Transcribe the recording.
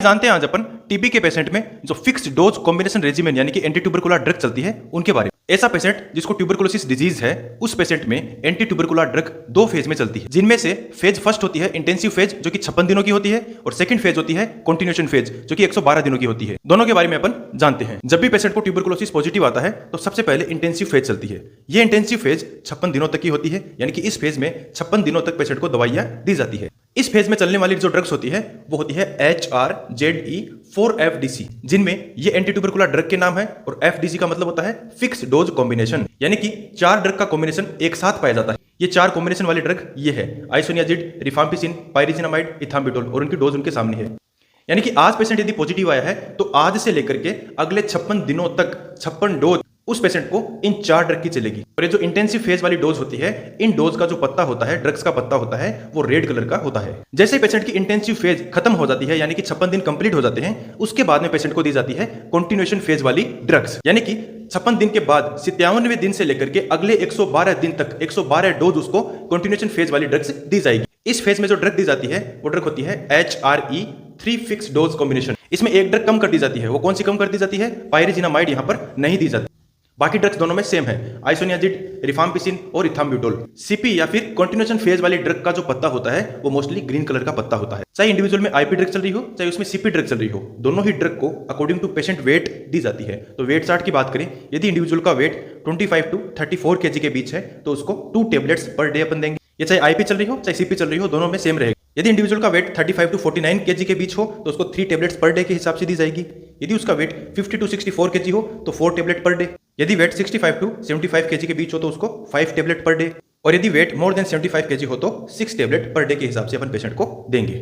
जानते हैं आज अपन टीबी के पेशेंट में जो फिक्स्ड डोज कॉम्बिनेशन रेजिमेन यानी कि एंटी ट्यूबरकुलर ड्रग चलती है उनके बारे में। ऐसा पेशेंट जिसको ट्यूबरकुलोसिस डिजीज है, उस पेशेंट में एंटी ट्यूबरकुलर ड्रग दो फेज में चलती है, जिनमें से फेज फर्स्ट होती है इंटेंसिव फेज जो कि 56 दिनों की होती है, और सेकंड फेज होती है कंटिन्यूएशन फेज जो कि 112 दिनों की होती है। दोनों के बारे में अपन जानते हैं। जब भी पेशेंट को ट्यूबरकुलोसिस पॉजिटिव आता है तो सबसे पहले इंटेंसिव फेज चलती है। ये इंटेंसिव फेज 56 दिनों तक की होती है, यानी कि इस फेज में 56 दिनों तक पेशेंट को दवाइयां दी जाती है। इस फेज में चलने वाली जो ड्रग्स होती है वो होती है HRZE4FDC, जिनमें ये एंटी ट्यूबरकुलर ड्रग के नाम है, और FDC का मतलब होता है फिक्स डोज कॉम्बिनेशन, यानी कि 4 ड्रग का कॉम्बिनेशन एक साथ पाया जाता है। ये 4 कॉम्बिनेशन वाली ड्रग ये है आइसोनियाजिड, रिफाम्पिसिन, पाइरिजिनामाइड, इथाम्बिटोल, और उनकी डोज उनके सामने है। यानी कि आज पेशेंट यदि पॉजिटिव आया है तो आज से लेकर के अगले 56 दिनों तक 56 डोज उस पेशेंट को इन 4 ड्रग की चलेगी। और ये जो इंटेंसिव फेज वाली डोज होती है, इन डोज का जो पत्ता होता है, ड्रग्स का पत्ता होता है, वो रेड कलर का होता है। जैसे पेशेंट की इंटेंसिव फेज खत्म हो जाती है, यानी कि 56 दिन कंप्लीट हो जाते हैं, उसके बाद में पेशेंट को दी जाती है कंटिन्यूएशन फेज वाली ड्रग्स, यानी कि 56 दिन के बाद 57वें दिन से लेकर के अगले 112 दिन तक 112 डोज उसको कंटिन्यूएशन फेज वाली ड्रग्स दी जाएगी। इस फेज में जो ड्रग दी जाती है वो ड्रग होती है HRE3 फिक्स डोज कॉम्बिनेशन। इसमें एक ड्रग कम कर दी जाती है। वो कौन सी कम कर दी जाती है? पाइरिजिनामाइड यहां पर नहीं दी जाती। बाकी ड्रग्स दोनों में सेम है, आइसोनियाजिड, रिफाम्पिसिन और इथाम्ब्यूटोल। सीपी या फिर कंटिन्यूएशन फेज वाली ड्रग का जो पत्ता होता है वो मोस्टली ग्रीन कलर का पत्ता होता है। चाहे इंडिविजुअल में आईपी ड्रग चल रही हो, चाहे उसमें सीपी ड्रग चल रही हो, दोनों ही ड्रग को अकॉर्डिंग टू पेशेंट वेट दी जाती है। तो वेट चार्ट की बात करें, यदि इंडिविजुअल का वेट 25 to 34 kg के बीच है तो उसको 2 टेबलेट्स पर डे अपन देंगे। ये चाहे आईपी चल रही हो चाहे सीपी चल रही हो, दोनों में सेम रहेगा। यदि इंडिविजुअल का वेट 35 to 49 kg के बीच हो तो उसको 3 टेबलेट्स पर डे के हिसाब से दी जाएगी। यदि उसका वेट 50 to 64 kg हो तो 4 टेबलेट पर डे। यदि वेट 65 to 75 kg के बीच हो तो उसको 5 टेबलेट पर डे, और यदि वेट मोर देन 75 kg हो तो 6 टेबलेट पर डे के हिसाब से अपन पेशेंट को देंगे।